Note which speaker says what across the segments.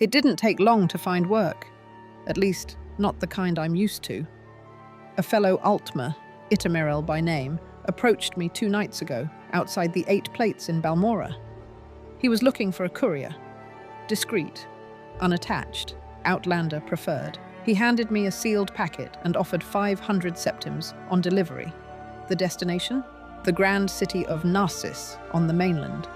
Speaker 1: It didn't take long to find work, at least not the kind I'm used to. A fellow Altmer, Tamriel by name, approached me 2 nights ago outside the 8 Plates in Balmora. He was looking for a courier. Discreet, unattached, Outlander preferred. He handed me a sealed packet and offered 500 septims on delivery. The destination? The grand city of Narsis on the mainland.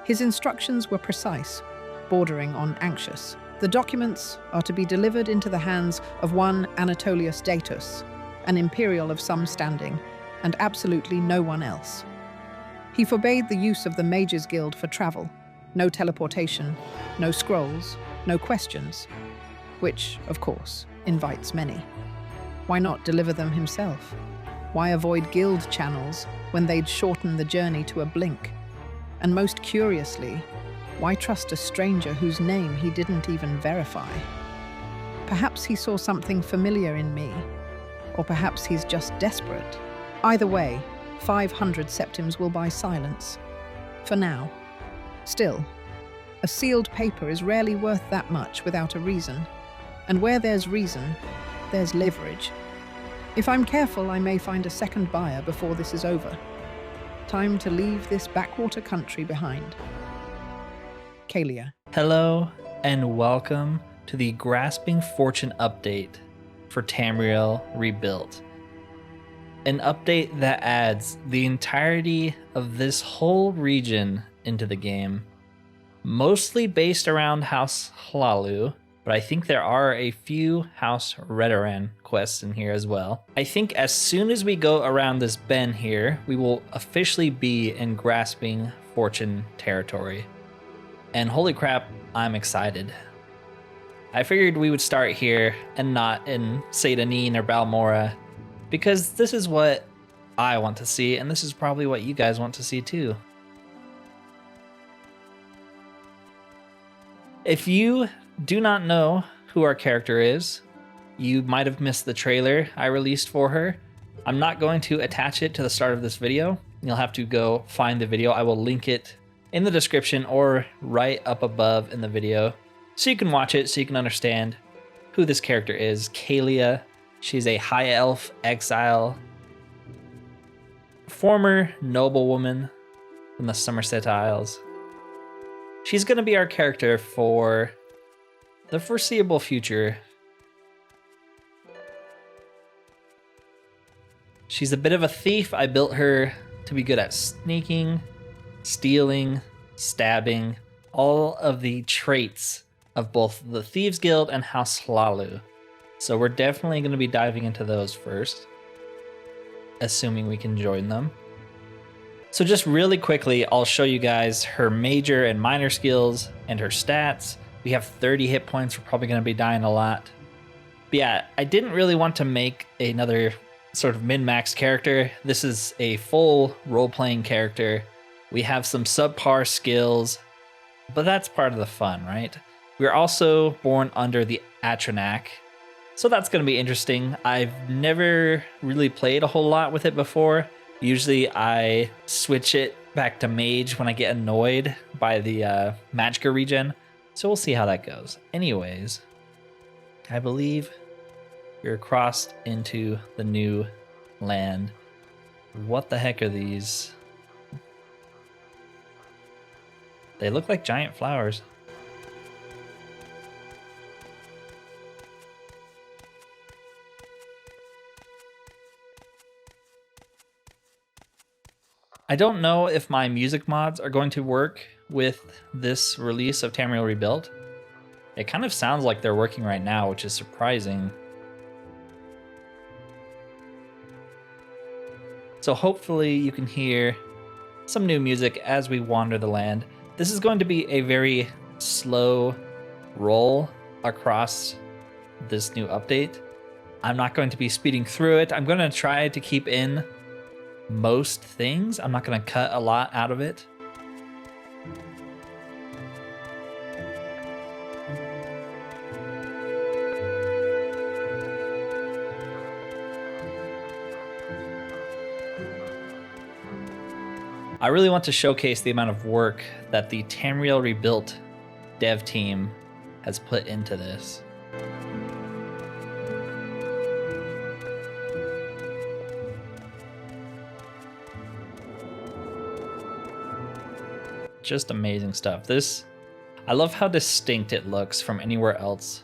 Speaker 1: His instructions were precise, bordering on anxious. The documents are to be delivered into the hands of one Anatolius Datus, an imperial of some standing, and absolutely no one else. He forbade the use of the Mages Guild for travel. No teleportation, no scrolls, no questions, which, of course, invites many. Why not deliver them himself? Why avoid guild channels when they'd shorten the journey to a blink? And most curiously, why trust a stranger whose name he didn't even verify? Perhaps he saw something familiar in me, or perhaps he's just desperate. Either way, 500 septims will buy silence. For now. Still, a sealed paper is rarely worth that much without a reason. And where there's reason, there's leverage. If I'm careful, I may find a second buyer before this is over. Time to leave this backwater country behind. Caelia.
Speaker 2: Hello and welcome to the Grasping Fortune update for Tamriel Rebuilt. An update that adds the entirety of this whole region into the game, mostly based around House Hlaalu, but I think there are a few House Rethan quests in here as well. I think as soon as we go around this bend here, we will officially be in Grasping Fortune territory. And holy crap, I'm excited. I figured we would start here and not in Seydanine or Balmora, because this is what I want to see, and this is probably what you guys want to see too. If you do not know who our character is, you might have missed the trailer I released for her. I'm not going to attach it to the start of this video. You'll have to go find the video. I will link it in the description or right up above in the video so you can watch it, so you can understand who this character is. Caelia. She's a high elf exile, former noblewoman from the Somerset Isles. She's going to be our character for the foreseeable future. She's a bit of a thief. I built her to be good at sneaking, stealing, stabbing, all of the traits of both the Thieves Guild and House Hlaalu. So we're definitely going to be diving into those first, assuming we can join them. So just really quickly, I'll show you guys her major and minor skills and her stats. We have 30 hit points. We're probably going to be dying a lot. But yeah, I didn't really want to make another sort of min-max character. This is a full role-playing character. We have some subpar skills, but that's part of the fun, right? We're also born under the Atronach, so that's going to be interesting. I've never really played a whole lot with it before. Usually I switch it back to mage when I get annoyed by the magicka regen, so we'll see how that goes. Anyways, I believe we're crossed into the new land. What the heck are these? They look like giant flowers. I don't know if my music mods are going to work with this release of Tamriel Rebuilt. It kind of sounds like they're working right now, which is surprising. So hopefully you can hear some new music as we wander the land. This is going to be a very slow roll across this new update. I'm not going to be speeding through it. I'm going to try to keep in most things. I'm not going to cut a lot out of it. I really want to showcase the amount of work that the Tamriel Rebuilt dev team has put into this. Just amazing stuff. I love how distinct it looks from anywhere else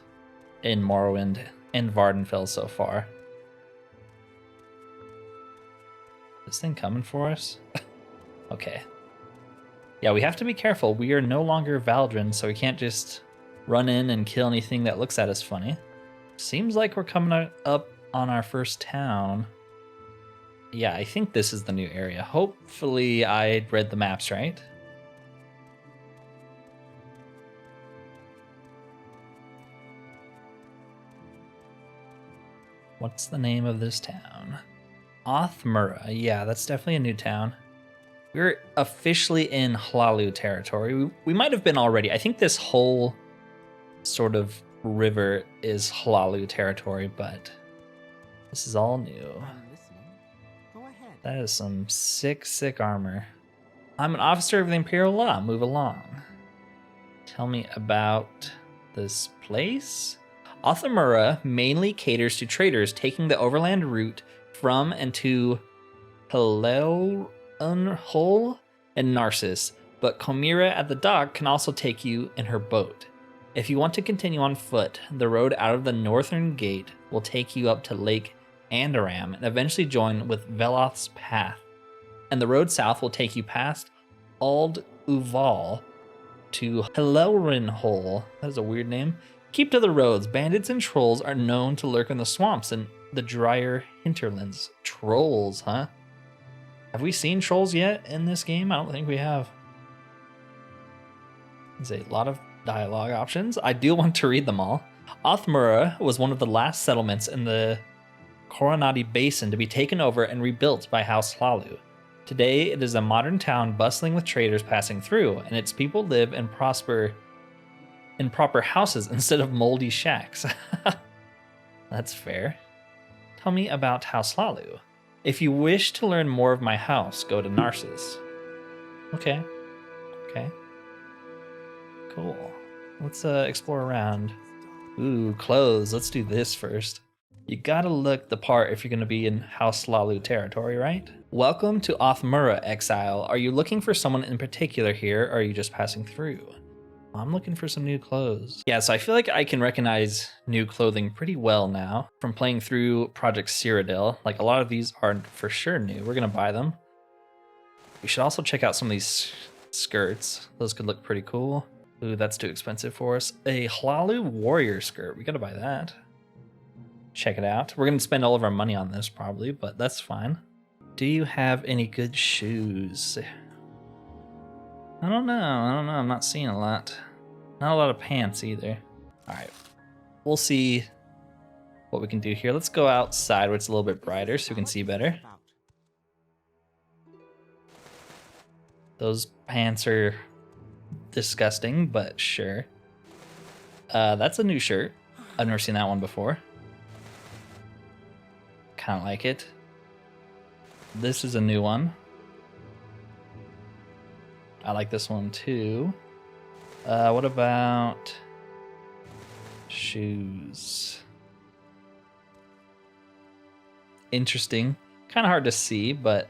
Speaker 2: in Morrowind and Vvardenfell so far. This thing coming for us? Okay. Yeah, we have to be careful. We are no longer Valdrin, so we can't just run in and kill anything that looks at us funny. Seems like we're coming up on our first town. Yeah, I think this is the new area. Hopefully I read the maps right. What's the name of this town? Othmura. Yeah, that's definitely a new town. We're officially in Hlaalu territory. We might have been already. I think this whole sort of river is Hlaalu territory, but this is all new. That is some sick, sick armor. I'm an officer of the Imperial Law. Move along. Tell me about this place. Othmura mainly caters to traders taking the overland route from and to Helelunhol and Narsis, but Chimera at the dock can also take you in her boat. If you want to continue on foot, the road out of the northern gate will take you up to Lake Andaram and eventually join with Veloth's Path. And the road south will take you past Ald Iuval to Helelunhol. That is a weird name. Keep to the roads. Bandits and trolls are known to lurk in the swamps and the drier hinterlands. Trolls, huh? Have we seen trolls yet in this game? I don't think we have. There's a lot of dialogue options. I do want to read them all. Othmura was one of the last settlements in the Coronati Basin to be taken over and rebuilt by House Hlaalu. Today, it is a modern town bustling with traders passing through, and its people live and prosper in proper houses instead of moldy shacks. That's fair. Tell me about House Hlaalu. If you wish to learn more of my house, go to Narsis. Okay. Cool. Let's explore around. Ooh, clothes. Let's do this first. You gotta look the part if you're gonna be in House Hlaalu territory, right? Welcome to Othmura, Exile. Are you looking for someone in particular here, or are you just passing through? I'm looking for some new clothes. Yeah, so I feel like I can recognize new clothing pretty well now from playing through Project Cyrodiil. Like, a lot of these are for sure new. We're gonna buy them. We should also check out some of these skirts. Those could look pretty cool. Ooh, that's too expensive for us. A Hlaalu warrior skirt. We gotta buy that. Check it out. We're gonna spend all of our money on this probably, but that's fine. Do you have any good shoes? I don't know. I'm not seeing a lot. Not a lot of pants either. All right. We'll see what we can do here. Let's go outside where it's a little bit brighter so we can see better. Those pants are disgusting, but sure. That's a new shirt. I've never seen that one before. Kind of like it. This is a new one. I like this one too. What about shoes? Interesting. Kind of hard to see, but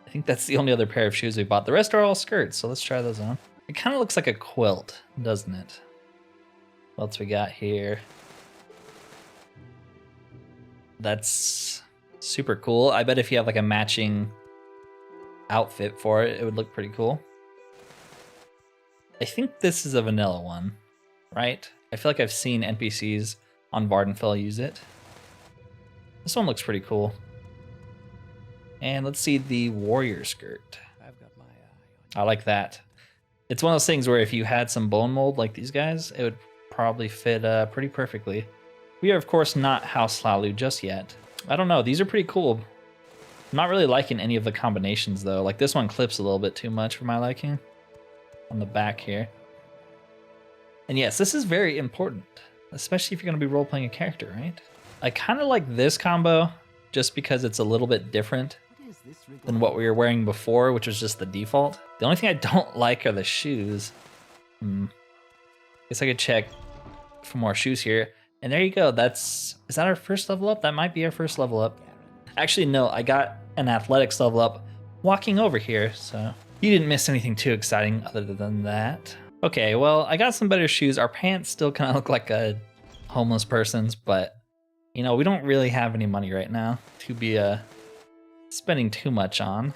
Speaker 2: I think that's the only other pair of shoes we bought. The rest are all skirts, so let's try those on. It kind of looks like a quilt, doesn't it? What else we got here? That's super cool. I bet if you have like a matching outfit for it, it would look pretty cool. I think this is a vanilla one, right? I feel like I've seen NPCs on Vvardenfell use it. This one looks pretty cool. And let's see the warrior skirt. I've got my eye on. I like that. It's one of those things where if you had some bone mold like these guys, it would probably fit pretty perfectly. We are, of course, not House Hlaalu just yet. I don't know. These are pretty cool. I'm not really liking any of the combinations, though. Like, this one clips a little bit too much for my liking on the back here. And yes, this is very important, especially if you're going to be role-playing a character, right? I kind of like this combo just because it's a little bit different than what we were wearing before, which was just the default. The only thing I don't like are the shoes. Guess I could check for more shoes here. And there you go. Is that our first level up? That might be our first level up. Actually, no, I got an athletics level up walking over here, so you didn't miss anything too exciting other than that. Okay, well, I got some better shoes. Our pants still kind of look like a homeless person's, but you know, we don't really have any money right now to be spending too much on.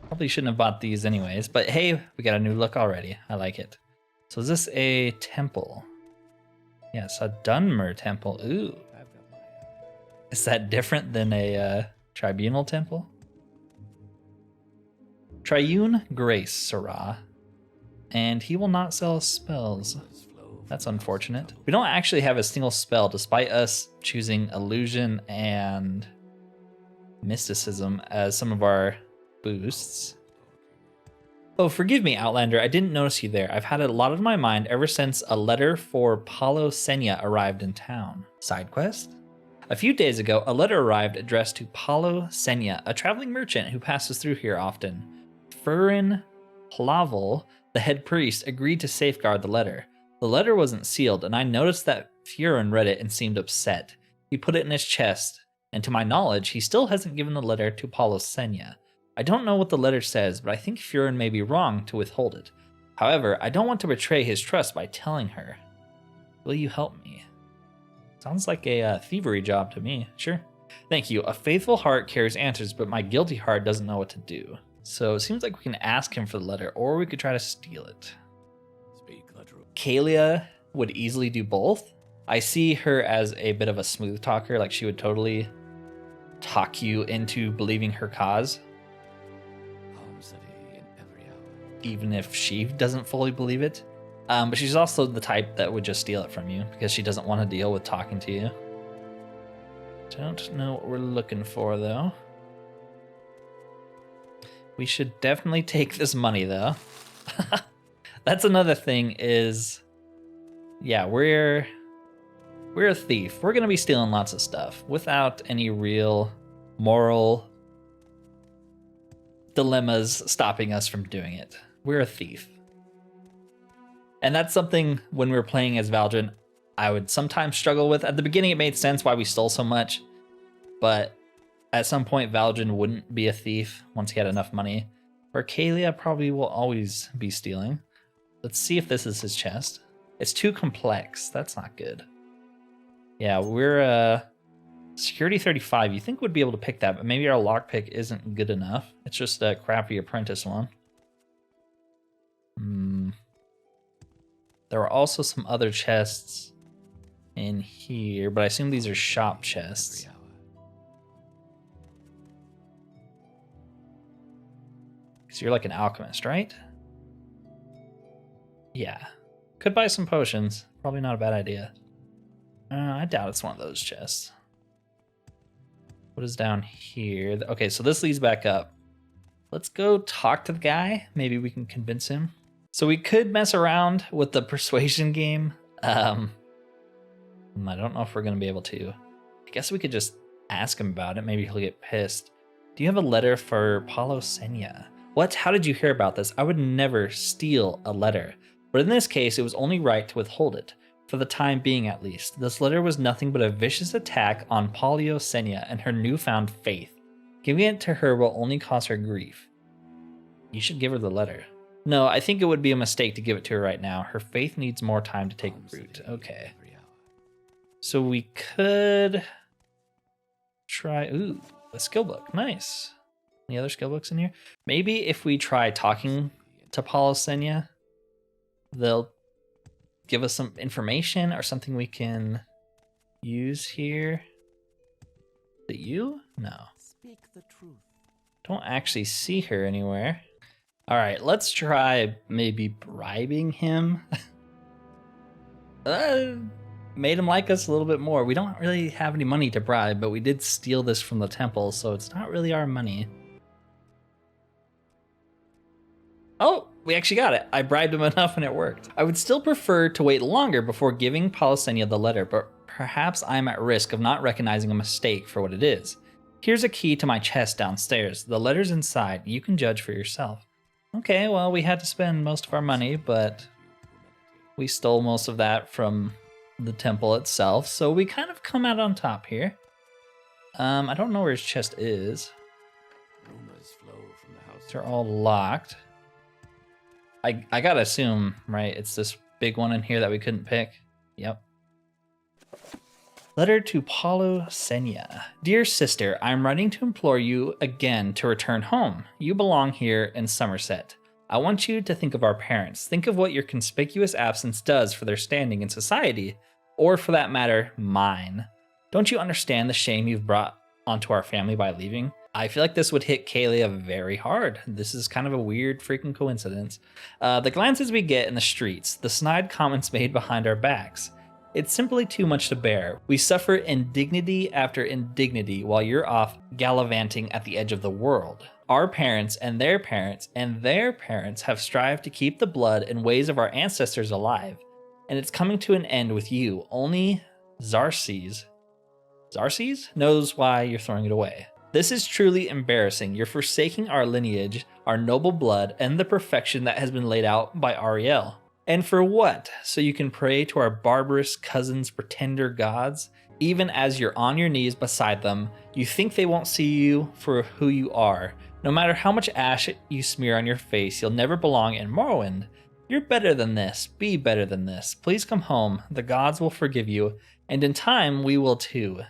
Speaker 2: Probably shouldn't have bought these anyways, but hey, we got a new look already. I like it. So is this a temple? Yes, a Dunmer temple. Ooh. Is that different than a tribunal temple? Triune Grace, Sirrah. And he will not sell spells. That's unfortunate. We don't actually have a single spell despite us choosing illusion and mysticism as some of our boosts. Oh, forgive me, Outlander. I didn't notice you there. I've had a lot on my mind ever since a letter for Paulo Senya arrived in town. Side quest? A few days ago, a letter arrived addressed to Paulo Senya, a traveling merchant who passes through here often. Ald Iuval, the head priest, agreed to safeguard the letter. The letter wasn't sealed, and I noticed that Feivelyn read it and seemed upset. He put it in his chest, and to my knowledge, he still hasn't given the letter to Paulo Senya. I don't know what the letter says, but I think Feivelyn may be wrong to withhold it. However, I don't want to betray his trust by telling her. Will you help me? Sounds like a thievery job to me. Sure. Thank you. A faithful heart carries answers, but my guilty heart doesn't know what to do. So it seems like we can ask him for the letter, or we could try to steal it. Caelia would easily do both. I see her as a bit of a smooth talker, like she would totally talk you into believing her cause. Even if she doesn't fully believe it. But she's also the type that would just steal it from you because she doesn't want to deal with talking to you. Don't know what we're looking for, though. We should definitely take this money, though. That's another thing is, yeah, we're a thief. We're going to be stealing lots of stuff without any real moral dilemmas stopping us from doing it. We're a thief. And that's something when we were playing as Valdrin, I would sometimes struggle with. At the beginning, it made sense why we stole so much, but at some point, Valdrin wouldn't be a thief once he had enough money. Or Caelia probably will always be stealing. Let's see if this is his chest. It's too complex. That's not good. Yeah, we're security 35. You think would be able to pick that, but maybe our lockpick isn't good enough. It's just a crappy apprentice one. There are also some other chests in here, but I assume these are shop chests. Because you're like an alchemist, right? Yeah. Could buy some potions. Probably not a bad idea. I doubt it's one of those chests. What is down here? Okay, so this leads back up. Let's go talk to the guy. Maybe we can convince him. So we could mess around with the persuasion game. I don't know if we're going to be able to. I guess we could just ask him about it. Maybe he'll get pissed. Do you have a letter for Paulo Senya? What? How did you hear about this? I would never steal a letter. But in this case, it was only right to withhold it. For the time being, at least. This letter was nothing but a vicious attack on Paulo Senya and her newfound faith. Giving it to her will only cause her grief. You should give her the letter. No, I think it would be a mistake to give it to her right now. Her faith needs more time to take root. Okay. So we could try... Ooh, a skill book. Nice. Any other skill books in here? Maybe if we try talking to Paulo Senya, they'll give us some information or something we can use here. Is it you? No.
Speaker 3: Speak the truth.
Speaker 2: Don't actually see her anywhere. All right, let's try maybe bribing him. Made him like us a little bit more. We don't really have any money to bribe, but we did steal this from the temple, so it's not really our money. Oh, we actually got it. I bribed him enough and it worked. I would still prefer to wait longer before giving Paulo Senya the letter, but perhaps I'm at risk of not recognizing a mistake for what it is. Here's a key to my chest downstairs. The letter's inside. You can judge for yourself. Okay, well, we had to spend most of our money, but We stole most of that from the temple itself, so we kind of come out on top here. I don't know where his chest is. They're all locked. I gotta assume, right, it's this big one in here that we couldn't pick. Yep. Letter to Polysenia. Dear sister, I'm writing to implore you again to return home. You belong here in Somerset. I want you to think of our parents. Think of what your conspicuous absence does for their standing in society, or for that matter, mine. Don't you understand the shame you've brought onto our family by leaving? I feel like this would hit Caelia very hard. This is kind of a weird freaking coincidence. The glances we get in the streets, the snide comments made behind our backs. It's simply too much to bear. We suffer indignity after indignity while you're off gallivanting at the edge of the world. Our parents and their parents and their parents have strived to keep the blood and ways of our ancestors alive, and it's coming to an end with you. Only Narsis knows why you're throwing it away. This is truly embarrassing. You're forsaking our lineage, our noble blood, and the perfection that has been laid out by Ariel. And for what? So you can pray to our barbarous cousins' pretender gods? Even as you're on your knees beside them, you think they won't see you for who you are. No matter how much ash you smear on your face, you'll never belong in Morrowind. You're better than this. Be better than this. Please come home. The gods will forgive you, and in time we will too.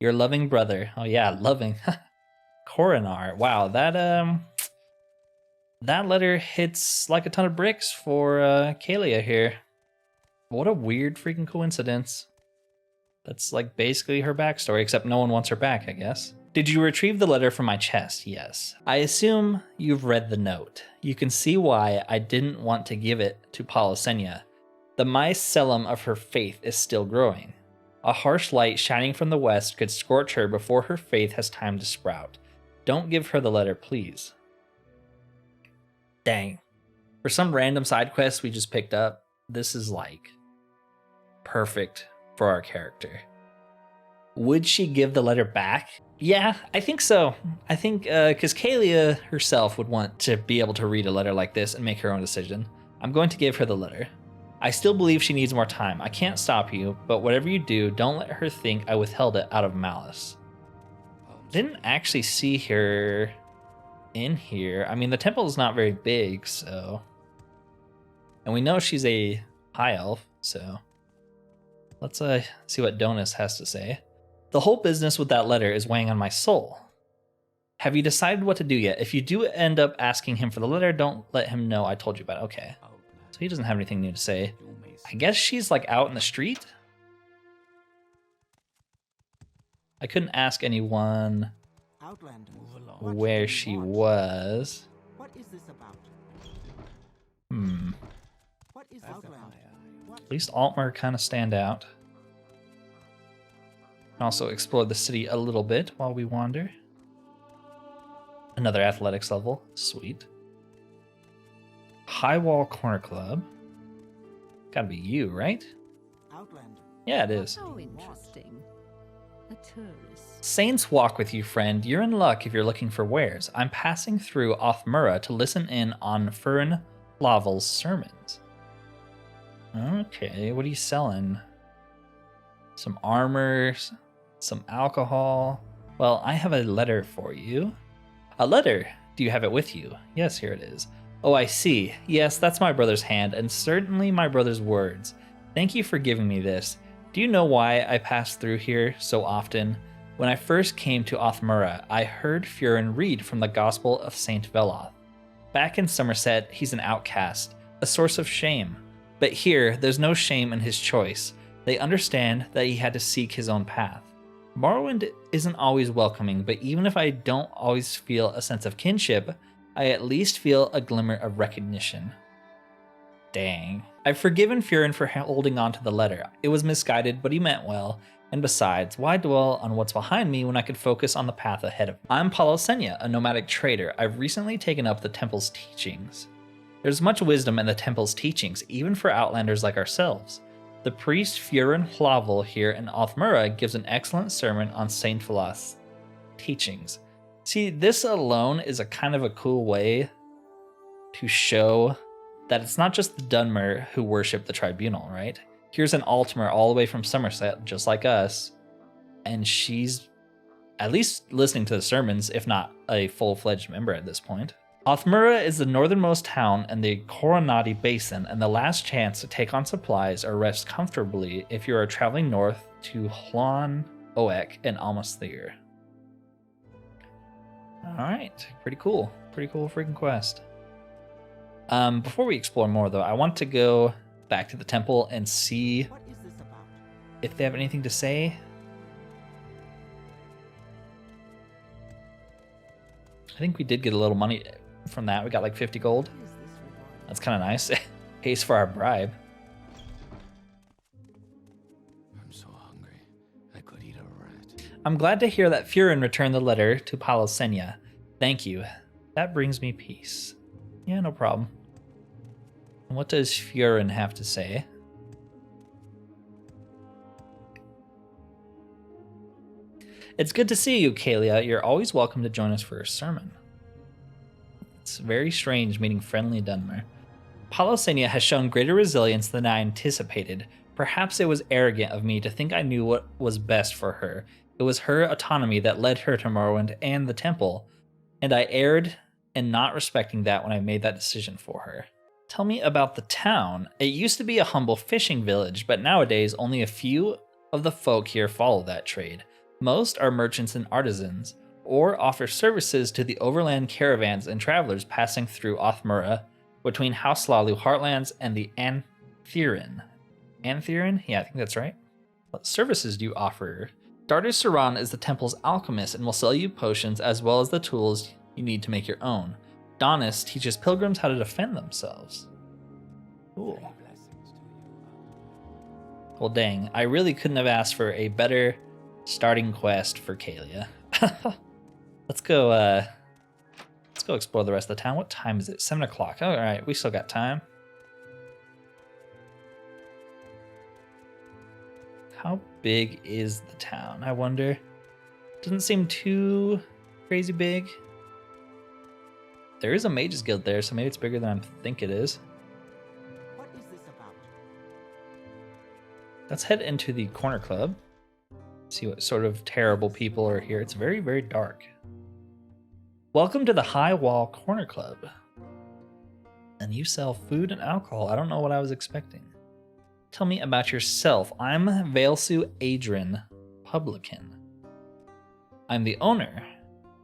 Speaker 2: Your loving brother. Oh yeah, loving. Coronar. Wow, that letter hits like a ton of bricks for Caelia here. What a weird freaking coincidence. That's like basically her backstory, except no one wants her back, I guess. Did you retrieve the letter from my chest? Yes. I assume you've read the note. You can see why I didn't want to give it to Polysenia. The mycelium of her faith is still growing. A harsh light shining from the west could scorch her before her faith has time to sprout. Don't give her the letter, please. Dang. For some random side quest we just picked up, this is like perfect for our character. Would she give the letter back? Yeah, I think so. I think because Caelia herself would want to be able to read a letter like this and make her own decision. I'm going to give her the letter. I still believe she needs more time. I can't stop you, but whatever you do, don't let her think I withheld it out of malice. Didn't actually see her in here. I mean, the temple is not very big, so... And we know she's a high elf, so... Let's see what Donis has to say. The whole business with that letter is weighing on my soul. Have you decided what to do yet? If you do end up asking him for the letter, don't let him know I told you about it. Okay. So he doesn't have anything new to say. I guess she's like out in the street? I couldn't ask anyone where she was.
Speaker 3: What is this about? What is
Speaker 2: At least Altmer kind of stand out. Also explore the city a little bit while we wander. Another athletics level. Sweet. High Wall Corner Club. Gotta be you, right?
Speaker 3: Outlander.
Speaker 2: Yeah, it is.
Speaker 4: How interesting. A tourist.
Speaker 2: Saints walk with you, friend. You're in luck if you're looking for wares. I'm passing through Othmura to listen in on Rethan Manор's sermons. Okay, what are you selling? Some armor, some alcohol. Well, I have a letter for you. A letter? Do you have it with you? Yes, here it is. Oh, I see. Yes, that's my brother's hand, and certainly my brother's words. Thank you for giving me this. Do you know why I pass through here so often? When I first came to Othmura, I heard Feivelyn read from the Gospel of St. Veloth. Back in Somerset, he's an outcast, a source of shame. But here, there's no shame in his choice. They understand that he had to seek his own path. Morrowind isn't always welcoming, but even if I don't always feel a sense of kinship, I at least feel a glimmer of recognition. Dang. I've forgiven Feivelyn for holding on to the letter. It was misguided, but he meant well. And besides, why dwell on what's behind me when I could focus on the path ahead of me? I'm Polysenia, a nomadic trader. I've recently taken up the temple's teachings. There's much wisdom in the temple's teachings, even for outlanders like ourselves. The priest Rethan Hlaalu here in Othmura gives an excellent sermon on St. Veloth's teachings. See, this alone is a kind of a cool way to show that it's not just the Dunmer who worship the tribunal, right? Here's an Altmer all the way from Somerset, just like us, and she's at least listening to the sermons, if not a full-fledged member at this point. Othmura is the northernmost town in the Coronati Basin and the last chance to take on supplies or rest comfortably if you are traveling north to Hlaalu, Oek, and Almasthir. Alright, pretty cool. Pretty cool freaking quest. Before we explore more though, I want to go back to the temple and see
Speaker 3: What is this about?
Speaker 2: if they have anything to say. I think we did get a little money from that. We got like 50 gold.
Speaker 3: What is this regarding?
Speaker 2: That's kind of nice. Pays for our bribe.
Speaker 5: I'm so hungry. I could eat a rat.
Speaker 2: I'm glad to hear that Furin returned the letter to Palosenia. Thank you. That brings me peace. Yeah, no problem. And what does Furin have to say? It's good to see you, Caelia. You're always welcome to join us for a sermon. It's very strange meeting friendly Dunmer. Palosenia has shown greater resilience than I anticipated. Perhaps it was arrogant of me to think I knew what was best for her. It was her autonomy that led her to Morrowind and the temple, and I erred in not respecting that when I made that decision for her. Tell me about the town. It used to be a humble fishing village, but nowadays only a few of the folk here follow that trade. Most are merchants and artisans, or offer services to the overland caravans and travelers passing through Othmura between House Hlaalu heartlands and the Antherin. Antherin? Yeah, I think that's right. What services do you offer? Darter Saran is the temple's alchemist and will sell you potions as well as the tools you need to make your own. Donis teaches pilgrims how to defend themselves. Cool.
Speaker 3: Blessings to you.
Speaker 2: Well, dang, I really couldn't have asked for a better starting quest for Caelia. Let's go explore the rest of the town. What time is it? 7 o'clock. All right, we still got time. How big is the town, I wonder? Doesn't seem too crazy big. There is a mage's guild there, so maybe it's bigger than I think it is.
Speaker 3: What is this about?
Speaker 2: Let's head into the corner club. See what sort of terrible people are here. It's very, very dark. Welcome to the High Wall Corner Club. And you sell food and alcohol. I don't know what I was expecting. Tell me about yourself. I'm Vaelsu Adrian, publican. I'm the owner.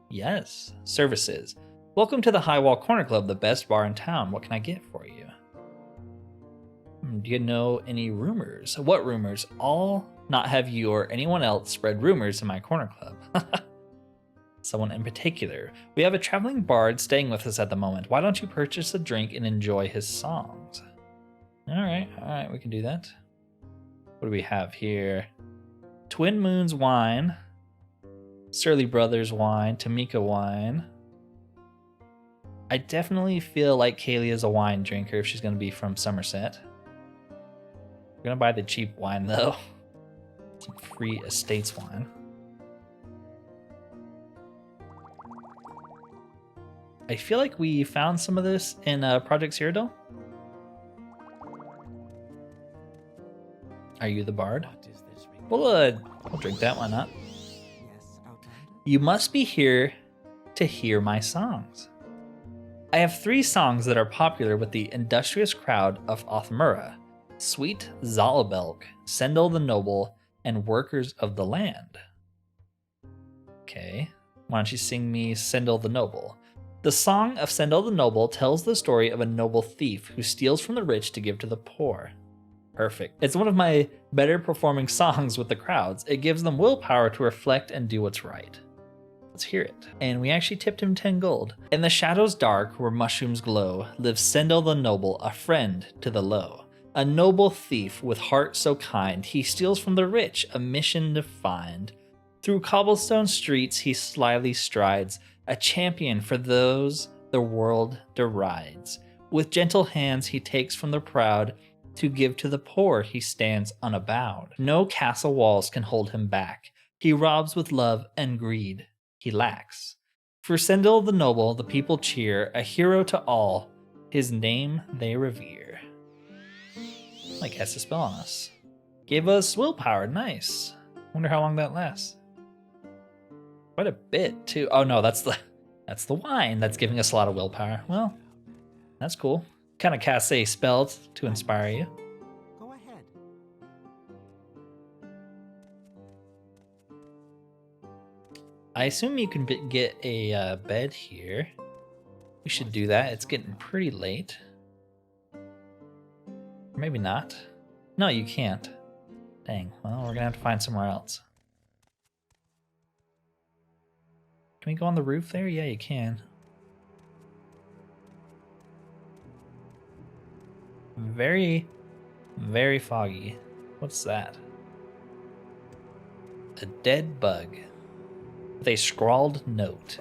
Speaker 2: Yes. Services. Welcome to the High Wall Corner Club, the best bar in town. What can I get for you? Do you know any rumors? What rumors? I'll not have you or anyone else spread rumors in my corner club. Someone in particular. We have a traveling bard staying with us at the moment. Why don't you purchase a drink and enjoy his songs? All right, we can do that. What do we have here? Twin Moons wine, Surly Brothers wine, Tamika wine. I definitely feel like Caelia is a wine drinker if she's going to be from Somerset. We're going to buy the cheap wine though. Some free estates wine. I feel like we found some of this in Project Cyrodiil. Are you the bard?
Speaker 3: What is this regarding?
Speaker 2: Well, I'll drink that, why not?
Speaker 3: Yes, Outlander.
Speaker 2: You must be here to hear my songs. I have 3 songs that are popular with the industrious crowd of Othmura: Sweet Zalabelk, Sendel the Noble, and Workers of the Land. Okay, why don't you sing me Sendel the Noble? The Song of Sendel the Noble tells the story of a noble thief who steals from the rich to give to the poor. Perfect. It's one of my better performing songs with the crowds. It gives them willpower to reflect and do what's right. Let's hear it. And we actually tipped him 10 gold. In the shadows dark where mushrooms glow, lives Sendel the Noble, a friend to the low. A noble thief with heart so kind, he steals from the rich, a mission to find. Through cobblestone streets he slyly strides, a champion for those the world derides. With gentle hands he takes from the proud, to give to the poor he stands unabowed. No castle walls can hold him back, he robs with love and greed he lacks. For Sendel the Noble the people cheer, a hero to all, His name they revere. I cast a spell on us. Gave us willpower. Nice. Wonder how long that lasts. Quite a bit too. Oh no, that's the wine that's giving us a lot of willpower. Well, that's cool. Kind of cast a spell to inspire you.
Speaker 3: Go ahead.
Speaker 2: I assume you can get a bed here. We should do that. It's getting pretty late. Maybe not. No, you can't. Dang. Well, we're gonna have to find somewhere else. Can we go on the roof there? Yeah, you can. Very, very foggy. What's that? A dead bug. With a scrawled note.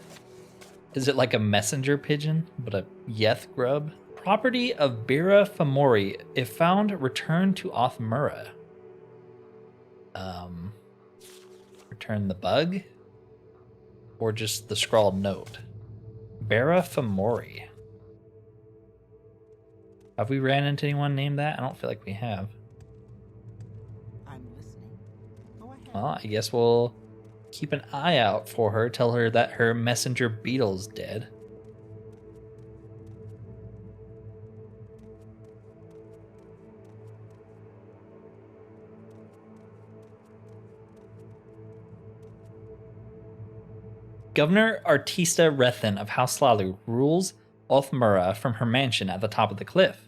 Speaker 2: Is it like a messenger pigeon, but a Yeth grub? Property of Bira Famori. If found, return to Othmura. Return the bug? Or just the scrawled note? Bira Famori. Have we ran into anyone named that? I don't feel like we have.
Speaker 3: I'm listening. Go ahead.
Speaker 2: Well, I guess we'll keep an eye out for her. Tell her that her messenger beetle's dead. Governor Artista Rethan of House Hlaalu rules Othmura from her mansion at the top of the cliff.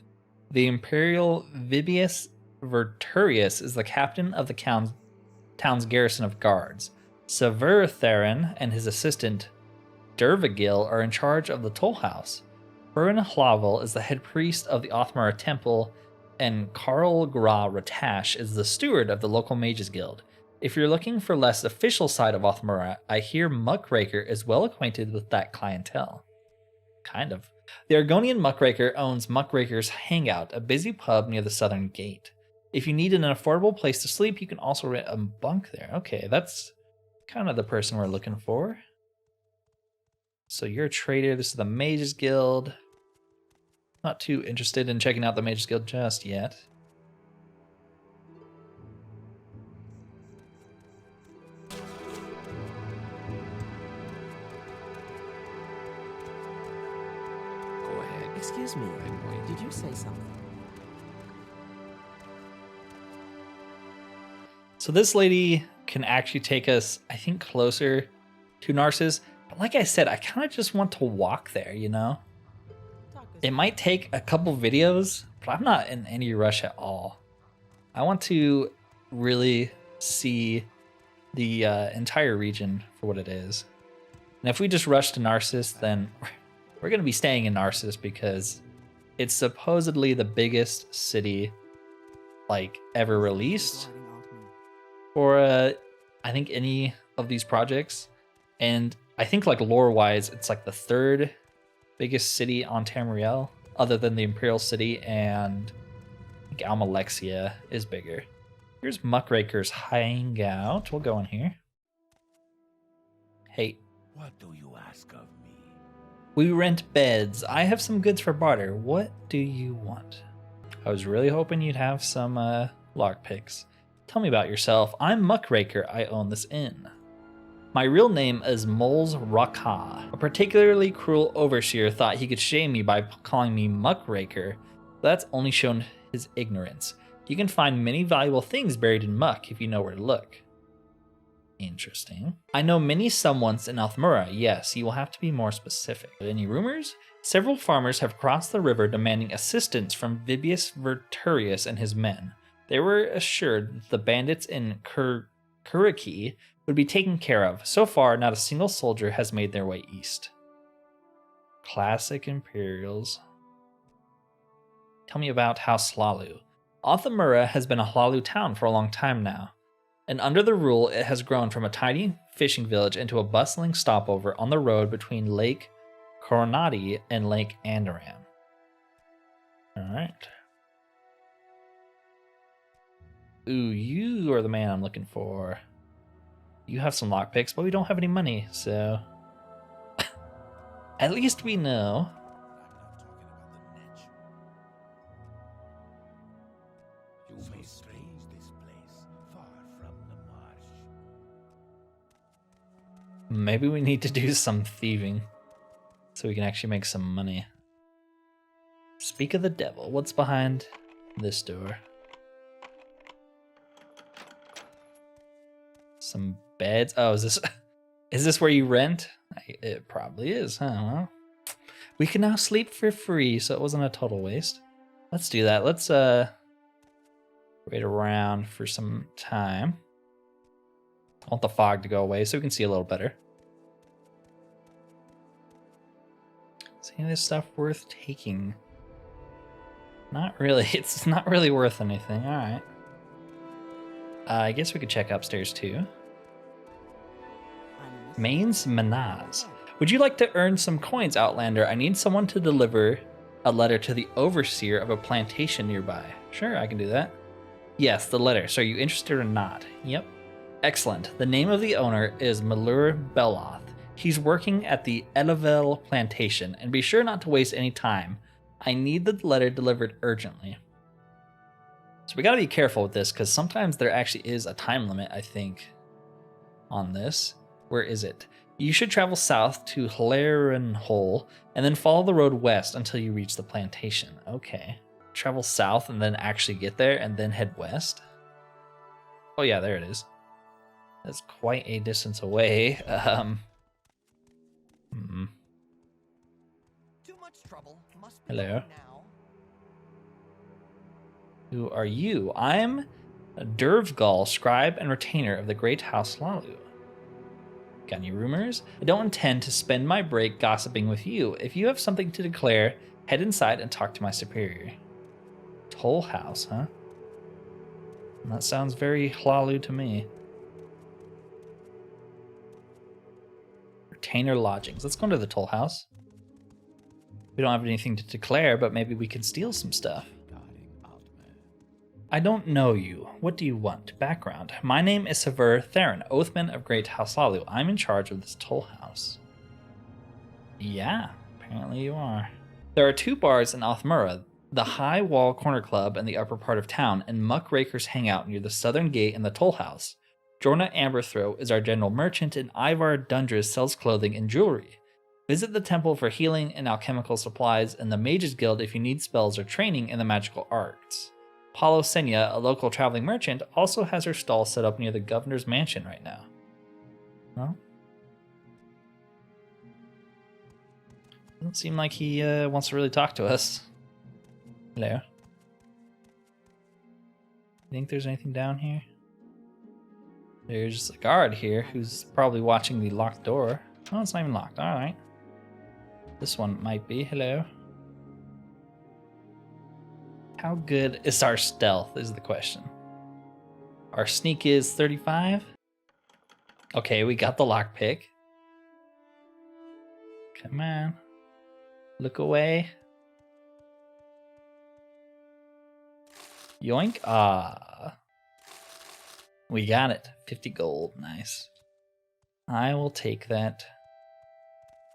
Speaker 2: The Imperial Vibius Verturius is the captain of the town's garrison of guards. Sever Theron and his assistant Dervigil are in charge of the toll house. Ald Iuval is the head priest of the Othmura temple, and Karl Gra Ratash is the steward of the local mages guild. If you're looking for less official side of Othmura, I hear Muck-Raker is well acquainted with that clientele. Kind of. The Argonian Muck-Raker owns Muck-Raker's Hangout, a busy pub near the southern gate. If you need an affordable place to sleep, you can also rent a bunk there. Okay, that's kind of the person we're looking for. So you're a trader. This is the Mages Guild. Not too interested in checking out the Mages Guild just yet.
Speaker 5: Go ahead.
Speaker 3: Excuse me.
Speaker 5: I'm waiting.
Speaker 3: Did you say something?
Speaker 2: So this lady can actually take us, I think, closer to Narsis. But like I said, I kind of just want to walk there, you know? It might take a couple videos, but I'm not in any rush at all. I want to really see the entire region for what it is. And if we just rush to Narsis, then we're going to be staying in Narsis because it's supposedly the biggest city like ever released for I think any of these projects. And I think like lore wise, it's like the third biggest city on Tamriel, other than the Imperial City, and I think Almalexia is bigger. Here's Muck-Raker's Hangout. We'll go in here. Hey,
Speaker 5: What do you ask of me?
Speaker 2: we rent beds. I have some goods for barter. What do you want? I was really hoping you'd have some lockpicks. Tell me about yourself. I'm Muck-Raker. I own this inn. My real name is Moles Raka. A particularly cruel overseer thought he could shame me by calling me Muck-Raker. That's only shown his ignorance. You can find many valuable things buried in muck if you know where to look. Interesting. I know many someones in Othmura. Yes, you will have to be more specific. Any rumors? Several farmers have crossed the river demanding assistance from Vibius Verturius and his men. They were assured that the bandits in Kuriki would be taken care of. So far, not a single soldier has made their way east. Classic Imperials. Tell me about House Hlaalu. Othmura has been a Hlaalu town for a long time now, and under the rule, it has grown from a tiny fishing village into a bustling stopover on the road between Lake Coronati and Lake Andoran. Alright. Ooh, you are the man I'm looking for. You have some lockpicks, but we don't have any money, so... At least we know.
Speaker 5: strange this place, far from the marsh.
Speaker 2: Maybe we need to do some thieving so we can actually make some money. Speak of the devil, what's behind this door? Some beds. Oh, is this where you rent? It probably is, huh? Well, we can now sleep for free, so it wasn't a total waste. Let's do that. Let's wait around for some time. I want the fog to go away so we can see a little better. Is any of this stuff worth taking? Not really. It's not really worth anything. All right. I guess we could check upstairs too. Main's Manaz. Would you like to earn some coins, Outlander? I need someone to deliver a letter to the overseer of a plantation nearby. Sure, I can do that. Yes, the letter. So are you interested or not? Yep. Excellent. The name of the owner is Malur Beloth. He's working at the Ald Iuval plantation, and be sure not to waste any time. I need the letter delivered urgently. So we gotta be careful with this, because sometimes there actually is a time limit, I think, on this. Where is it? You should travel south to Hlaalu and then follow the road west until you reach the plantation. Okay. Travel south and then actually get there and then head west? Oh yeah, there it is. That's quite a distance away.
Speaker 6: Too much trouble. Must be
Speaker 2: Hello.
Speaker 6: now.
Speaker 2: Who are you? I'm a Dervgal, scribe and retainer of the great House Hlaalu. Got any rumors? I don't intend to spend my break gossiping with you. If you have something to declare, head inside and talk to my superior. Toll house, huh? That sounds very Hlaalu to me. Retainer lodgings. Let's go into the toll house. We don't have anything to declare, but maybe we can steal some stuff. I don't know you. What do you want? Background. My name is Sever Theron, Oathman of Great House Hlaalu. I'm in charge of this toll house. Yeah, apparently you are. There are 2 bars in Othmura, the High Wall Corner Club in the upper part of town, and Muck-Raker's Hangout near the southern gate in the toll house. Jorna Amberthroat is our general merchant, and Ivar Dundras sells clothing and jewelry. Visit the temple for healing and alchemical supplies, and the Mages Guild if you need spells or training in the magical arts. Paulo Senya, a local traveling merchant, also has her stall set up near the governor's mansion right now. Well, doesn't seem like he wants to really talk to us. Hello. Think there's anything down here? There's a guard here who's probably watching the locked door. Oh, it's not even locked. All right. This one might be. Hello. How good is our stealth is the question. Our sneak is 35. Okay, we got the lockpick. Come on. Look away. Yoink. Ah. We got it. 50 gold. Nice. I will take that.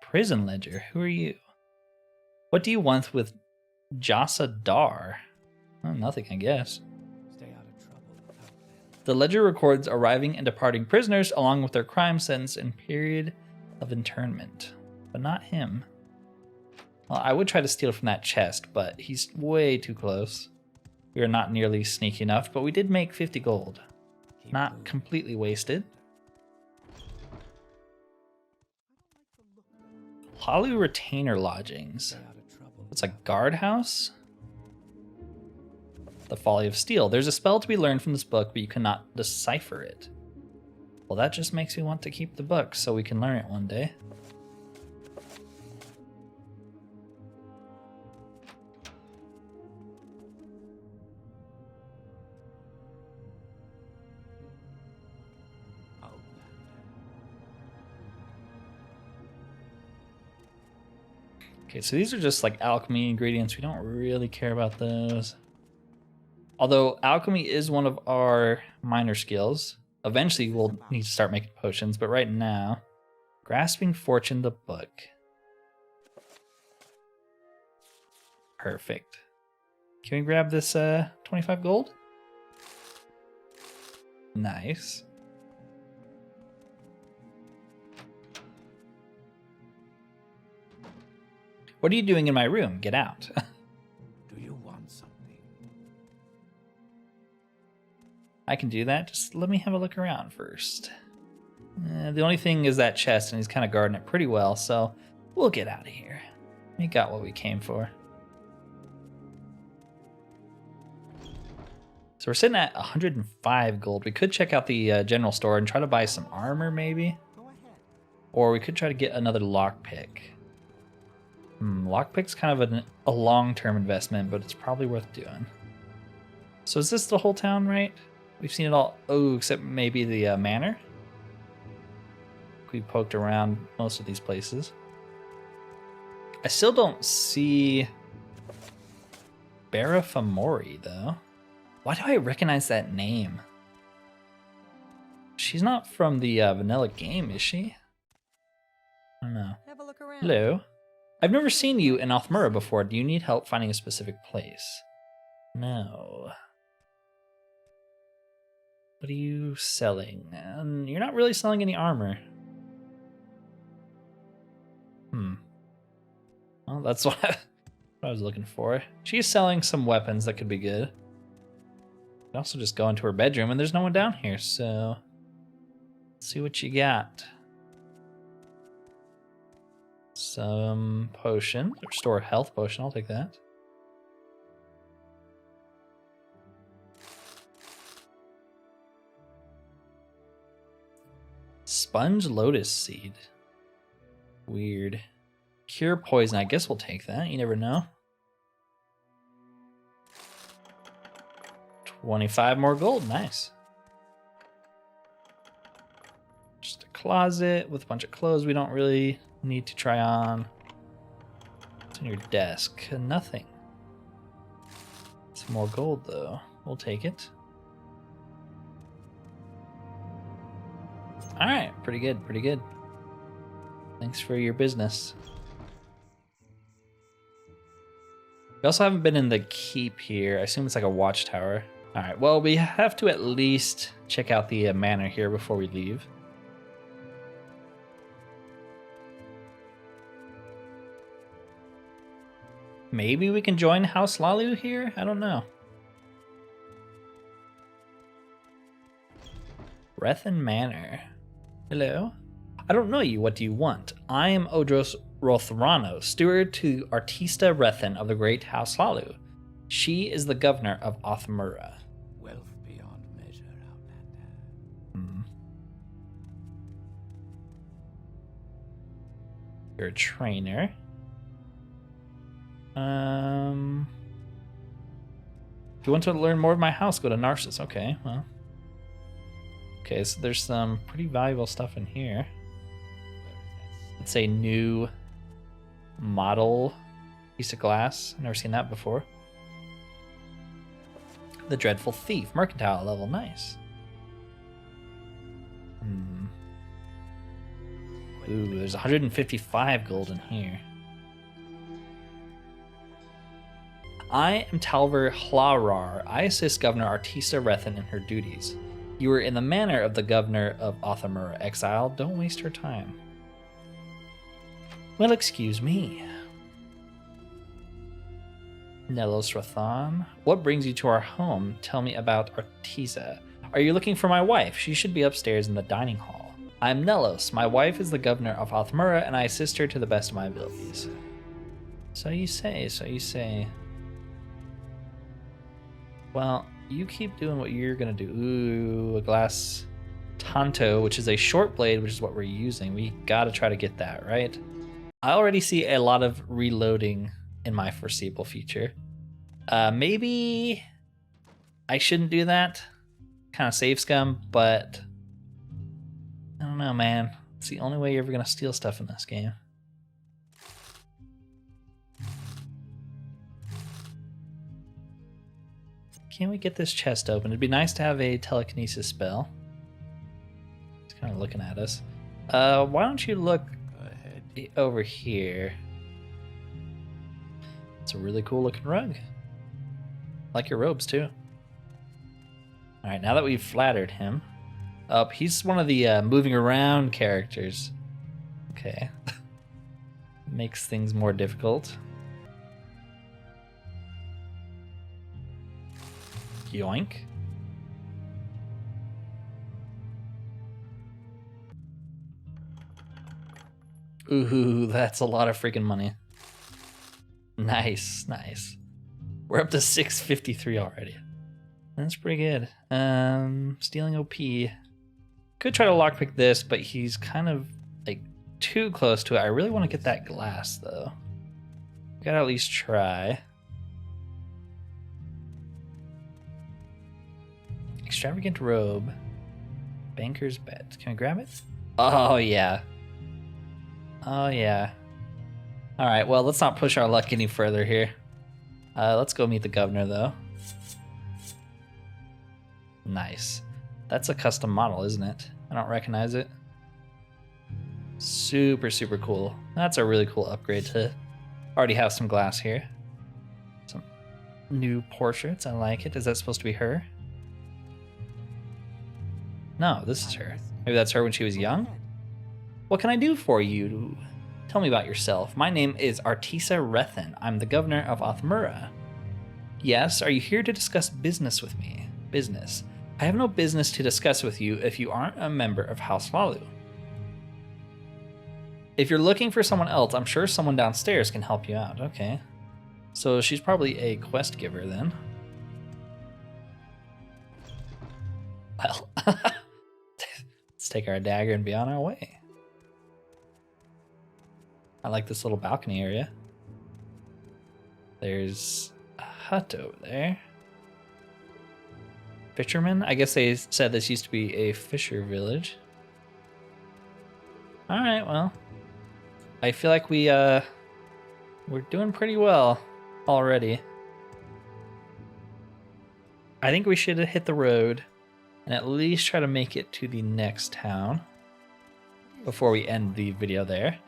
Speaker 2: Prison ledger. Who are you? What do you want with Jasa Dar? Oh, nothing, I guess.
Speaker 5: Stay out of trouble.
Speaker 2: The ledger records arriving and departing prisoners along with their crime sentence and period of internment. But not him. Well, I would try to steal from that chest, but he's way too close. We are not nearly sneaky enough, but we did make 50 gold. Not completely wasted. Hlaalu Retainer Lodgings. It's a guardhouse? The Folly of Steel. There's a spell to be learned from this book, but you cannot decipher it. Well, that just makes me want to keep the book so we can learn it one day. Okay, so these are just like alchemy ingredients. We don't really care about those. Although alchemy is one of our minor skills. Eventually we'll need to start making potions, but right now, Grasping Fortune, the book. Perfect. Can we grab this 25 gold? Nice. What are you doing in my room? Get out.
Speaker 5: Do you want something?
Speaker 2: I can do that. Just let me have a look around first. The only thing is that chest, and he's kind of guarding it pretty well, so we'll get out of here. We got what we came for. So we're sitting at 105 gold. We could check out the general store and try to buy some armor, maybe.
Speaker 3: Go ahead.
Speaker 2: Or we could try to get another lockpick. Lockpick's kind of a long-term investment, but it's probably worth doing. So is this the whole town, right? We've seen it all. Oh, except maybe the manor. We poked around most of these places. I still don't see Barafamori, though. Why do I recognize that name? She's not from the vanilla game, is she? I don't know.
Speaker 3: Have a look around.
Speaker 2: Hello. I've never seen you in Othmura before. Do you need help finding a specific place? No. What are you selling? You're not really selling any armor. Well, that's what I was looking for. She's selling some weapons that could be good. You can also just go into her bedroom, and there's no one down here, so let's see what you got. Some potion. Restore health potion. I'll take that. Sponge lotus seed. Weird. Cure poison. I guess we'll take that. You never know. 25 more gold. Nice. Just a closet with a bunch of clothes we don't really need to try on. What's on your desk? Nothing. Some more gold, though. We'll take it. All right. Pretty good. Pretty good. Thanks for your business. We also haven't been in the keep here. I assume it's like a watchtower. All right, well, we have to at least check out the manor here before we leave. Maybe we can join House Hlaalu here? I don't know. Rethan Manor. Hello? I don't know you. What do you want? I am Odros Rothrano, steward to Artista Rethan of the great House Hlaalu. She is the governor of Othmura.
Speaker 5: Wealth beyond measure, Outlander.
Speaker 2: You're a trainer. If you want to learn more of my house, go to Narsis. Okay, well. Okay, so there's some pretty valuable stuff in here. It's a new model piece of glass. I've never seen that before. The Dreadful Thief, mercantile level, nice. Ooh, there's 155 gold in here. I am Talver Hlarar. I assist Governor Artista Rethan in her duties. You are in the manor of the governor of Othmura. Exile, don't waste her time. Well, excuse me. Nelos Rethan, what brings you to our home? Tell me about Artisa. Are you looking for my wife? She should be upstairs in the dining hall. I'm Nelos. My wife is the governor of Othmura, and I assist her to the best of my abilities. So you say, so you say. Well, you keep doing what you're gonna do. Ooh, a glass tanto, which is a short blade, which is what we're using. We gotta try to get that, right? I already see a lot of reloading in my foreseeable future. Maybe I shouldn't do that. Kind of save scum, but I don't know, man. It's the only way you're ever gonna steal stuff in this game. Can't we get this chest open? It'd be nice to have a telekinesis spell. It's kind of looking at us. Why don't you look over here? It's a really cool looking rug. I like your robes too. All right, now that we've flattered him. Oh, he's one of the moving around characters. Okay. Makes things more difficult. Yoink. Ooh, that's a lot of freaking money. Nice, nice. We're up to 653 already. That's pretty good. Stealing OP. Could try to lockpick this, but he's kind of like too close to it. I really want to get that glass though. Gotta at least try. Extravagant robe. Banker's bet. Can we grab it? Oh yeah. Oh yeah. All right, well, let's not push our luck any further here. Let's go meet the governor though. Nice. That's a custom model, isn't it? I don't recognize it. Super, super cool. That's a really cool upgrade to already have some glass here. Some new portraits. I like it. Is that supposed to be her? No, this is her. Maybe that's her when she was young? What can I do for you? Tell me about yourself. My name is Artisa Rethan. I'm the governor of Othmura. Yes, are you here to discuss business with me? Business. I have no business to discuss with you if you aren't a member of House Hlaalu. If you're looking for someone else, I'm sure someone downstairs can help you out. Okay. So she's probably a quest giver then. Well, let's take our dagger and be on our way. I like this little balcony area. There's a hut over there. Fishermen? I guess they said this used to be a fisher village. Alright, well. I feel like we're doing pretty well already. I think we should hit the road and at least try to make it to the next town before we end the video there.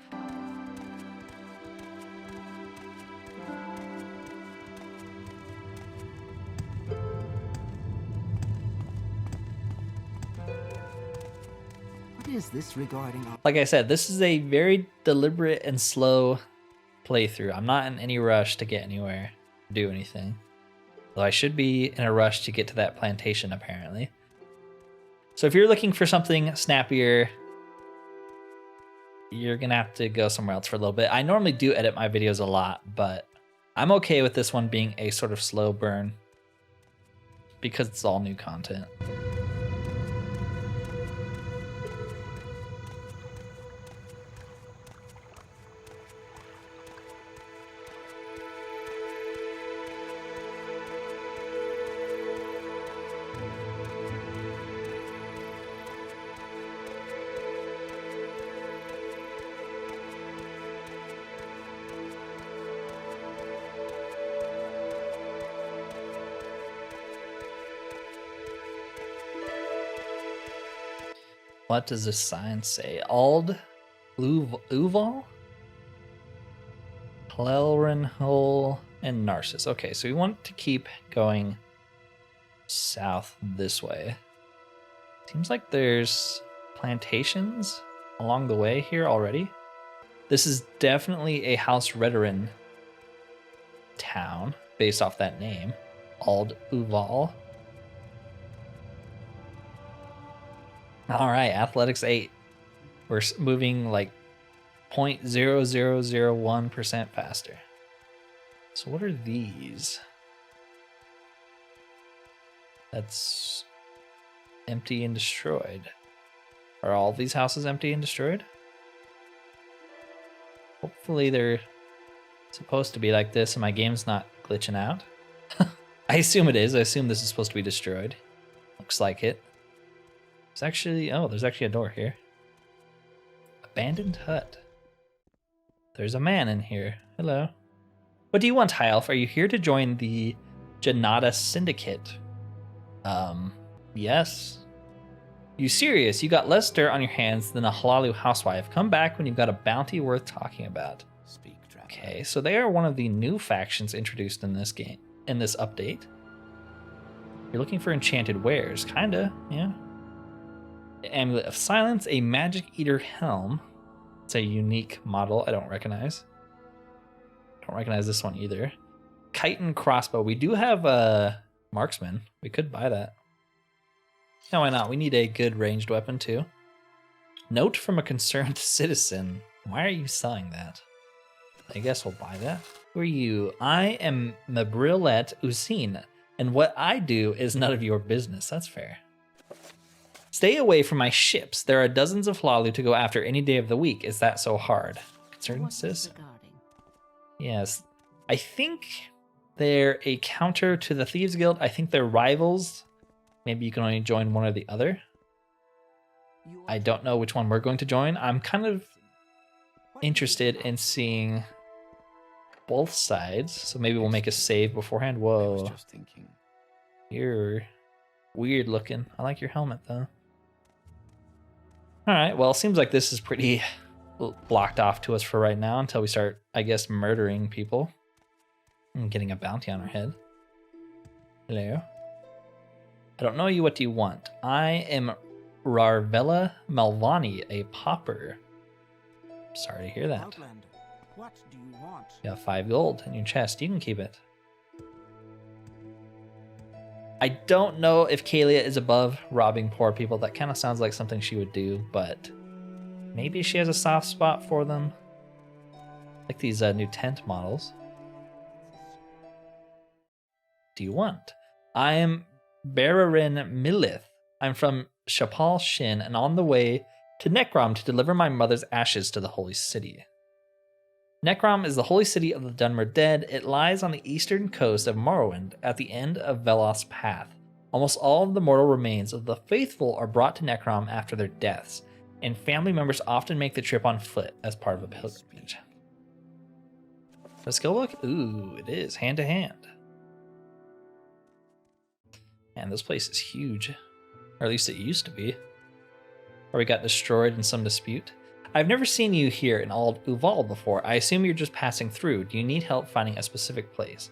Speaker 3: What is this regarding our...
Speaker 2: Like I said, this is a very deliberate and slow playthrough. I'm not in any rush to get anywhere, do anything. Though I should be in a rush to get to that plantation, apparently. So if you're looking for something snappier, you're going to have to go somewhere else for a little bit. I normally do edit my videos a lot, but I'm okay with this one being a sort of slow burn because it's all new content. What does this sign say? Ald Iuval? Feivelyn and Narsis. Okay, so we want to keep going south this way. Seems like there's plantations along the way here already. This is definitely a House Rethan town based off that name. Ald Iuval. All right, athletics 8. We're moving like 0.0001% faster. So what are these? That's empty and destroyed. Are all these houses empty and destroyed? Hopefully they're supposed to be like this and my game's not glitching out. I assume it is. I assume this is supposed to be destroyed. Looks like it. There's actually, oh, there's actually a door here. Abandoned hut. There's a man in here. Hello. What do you want, High Elf? Are you here to join the Janata Syndicate? Yes. You serious? You got less dirt on your hands than a Hlaalu housewife. Come back when you've got a bounty worth talking about.
Speaker 5: Speak, traveler.
Speaker 2: Okay, so they are one of the new factions introduced in this game, in this update. You're looking for enchanted wares. Kinda, yeah. The Amulet of Silence, a Magic Eater helm. It's a unique model I don't recognize. Don't recognize this one either. Chitin crossbow. We do have a marksman. We could buy that. Yeah, why not? We need a good ranged weapon too. Note from a concerned citizen. Why are you selling that? I guess we'll buy that. Who are you? I am Mabrilet Usin, and what I do is none of your business. That's fair. Stay away from my ships. There are dozens of Hlaalu to go after any day of the week. Is that so hard? Concerned citizen. Yes. I think they're a counter to the Thieves Guild. I think they're rivals. Maybe you can only join one or the other. I don't know which one we're going to join. I'm kind of interested in seeing both sides. So maybe we'll make a save beforehand.
Speaker 5: I
Speaker 2: Whoa.
Speaker 5: was just thinking.
Speaker 2: You're weird looking. I like your helmet though. Alright, well, it seems like this is pretty blocked off to us for right now until we start, I guess, murdering people. And getting a bounty on our head. Hello. I don't know you. What do you want? I am Rarvella Malvani, a pauper. Sorry to hear that.
Speaker 3: Outlander, what do you want?
Speaker 2: You have 5 gold in your chest. You can keep it. I don't know if Caelia is above robbing poor people. That kind of sounds like something she would do, but maybe she has a soft spot for them. Like these new tent models. Do you want? I am Bararin Milith. I'm from Shapal Shin and on the way to Necrom to deliver my mother's ashes to the holy city. Necrom is the holy city of the Dunmer Dead. It lies on the eastern coast of Morrowind at the end of Velos Path. Almost all of the mortal remains of the faithful are brought to Necrom after their deaths, and family members often make the trip on foot as part of a pilgrimage. The skill book? Ooh, it is hand to hand. Man, this place is huge. Or at least it used to be. Or we got destroyed in some dispute. I've never seen you here in Ald Iuval before. I assume you're just passing through. Do you need help finding a specific place?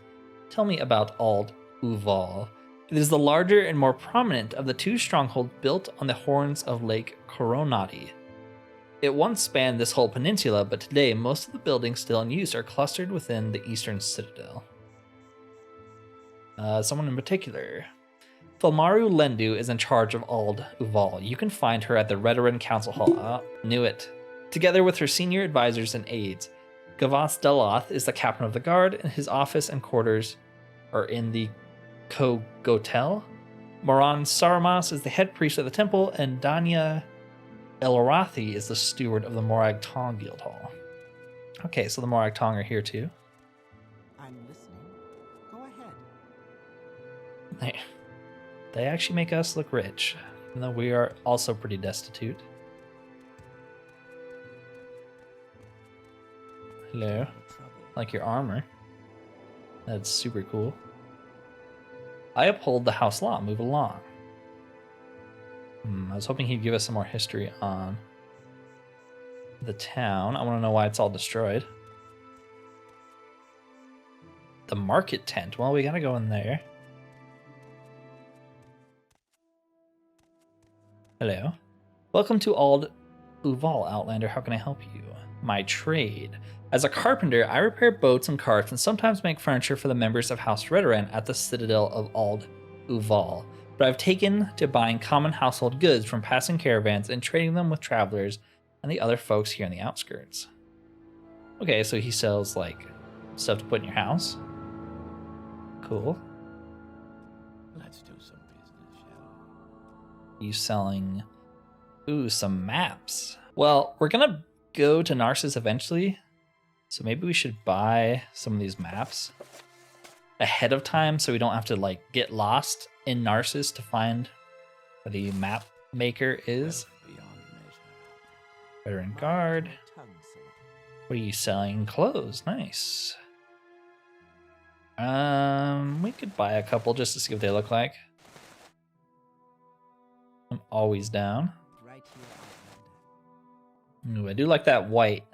Speaker 2: Tell me about Ald Iuval. It is the larger and more prominent of the 2 strongholds built on the horns of Lake Coronati. It once spanned this whole peninsula, but today most of the buildings still in use are clustered within the eastern citadel. Someone in particular. Felmaru Lendu is in charge of Ald Iuval. You can find her at the Rethan Council Hall. Knew it. Together with her senior advisors and aides. Gavas Deloth is the captain of the guard, and his office and quarters are in the Kogotel. Moran Saramas is the head priest of the temple, and Danya Elrathi is the steward of the Morag Tong Guild Hall. Okay, so the Morag Tong are here too.
Speaker 3: I'm listening. Go ahead.
Speaker 2: They actually make us look rich, even though we are also pretty destitute. Hello. Like your armor. That's super cool. I uphold the House Law. Move along. I was hoping he'd give us some more history on the town. I want to know why it's all destroyed. The market tent. Well, we gotta go in there. Hello. Welcome to Ald Iuval, Outlander. How can I help you? My trade. As a carpenter, I repair boats and carts and sometimes make furniture for the members of House Rethan at the citadel of Ald Iuval. But I've taken to buying common household goods from passing caravans and trading them with travelers and the other folks here in the outskirts. Okay, so he sells like stuff to put in your house. Cool.
Speaker 5: Let's do some business, shall
Speaker 2: You selling, ooh, some maps. Well, we're gonna go to Narsis eventually, so maybe we should buy some of these maps ahead of time so we don't have to like get lost in Narsis to find where the map maker is.
Speaker 5: beyond measure.
Speaker 2: Veteran guard.
Speaker 3: Tongue said.
Speaker 2: What are you selling? Clothes. Nice. We could buy a couple just to see what they look like. I'm always down.
Speaker 3: Right here, Outlander.
Speaker 2: Ooh, I do like that white.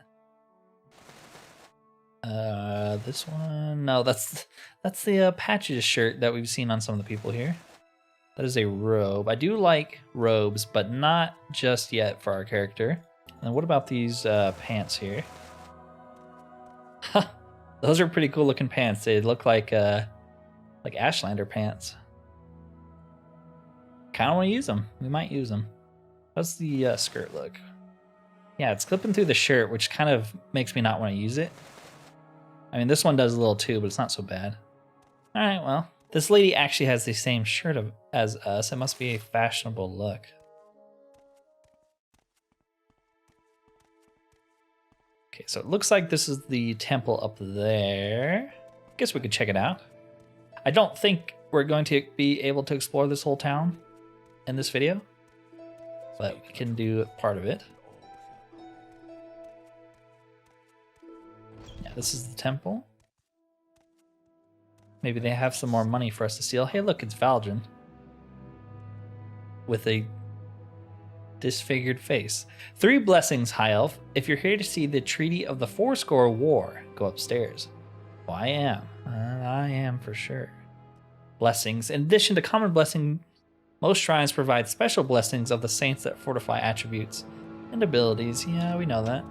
Speaker 2: This one? No, that's the Patches shirt that we've seen on some of the people here. That is a robe. I do like robes, but not just yet for our character. And what about these pants here? Those are pretty cool looking pants. They look like Ashlander pants. Kind of want to use them. We might use them. How's the skirt look? Yeah, it's clipping through the shirt, which kind of makes me not want to use it. I mean, this one does a little too, but it's not so bad. All right, well, this lady actually has the same shirt as us. It must be a fashionable look. Okay, so it looks like this is the temple up there. Guess we could check it out. I don't think we're going to be able to explore this whole town in this video, but we can do part of it. Yeah, this is the temple. Maybe they have some more money for us to steal. Hey, look, it's Valdrin with a disfigured face. 3 blessings, High Elf. If you're here to see the Treaty of the Fourscore War, go upstairs. Oh, I am. I am for sure. Blessings. In addition to common blessing, most shrines provide special blessings of the saints that fortify attributes and abilities. Yeah, we know that.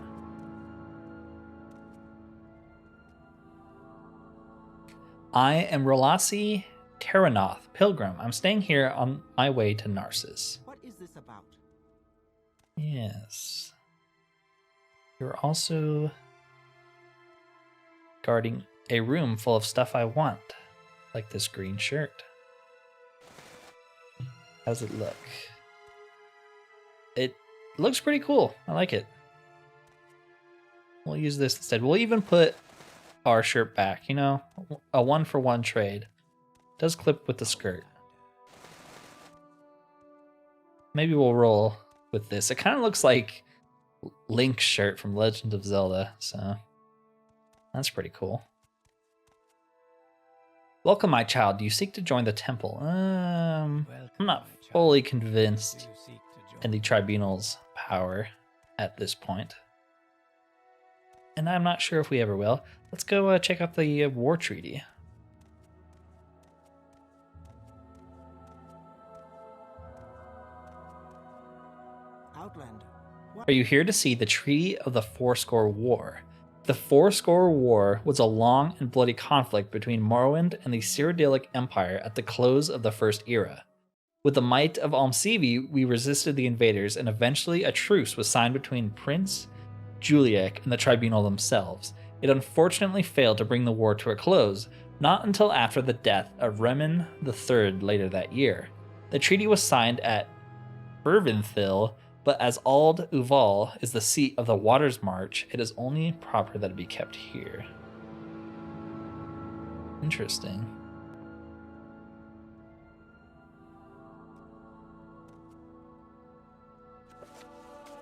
Speaker 2: I am Rolasi Terranoth, pilgrim. I'm staying here on my way to Narsis.
Speaker 3: What is this about?
Speaker 2: Yes. You're also guarding a room full of stuff I want, like this green shirt. How does it look? It looks pretty cool. I like it. We'll use this instead. We'll even put our shirt back, you know, a 1-for-1 trade. Does clip with the skirt. Maybe we'll roll with this. It kind of looks like Link's shirt from Legend of Zelda, so that's pretty cool. Welcome, my child. Do you seek to join the temple? I'm not fully convinced in the tribunal's power at this point. And I'm not sure if we ever will. Let's go check out the war treaty.
Speaker 3: Outlander. What?
Speaker 2: Are you here to see the Treaty of the Fourscore War? The Fourscore War was a long and bloody conflict between Morrowind and the Cyrodiilic Empire at the close of the First Era. With the might of Almsevi, we resisted the invaders, and eventually a truce was signed between Prince Juliek and the tribunal themselves. It unfortunately failed to bring the war to a close, not until after the death of Remen III later that year. The treaty was signed at Berventhil, but as Ald Iuval is the seat of the Waters March, it is only proper that it be kept here. Interesting.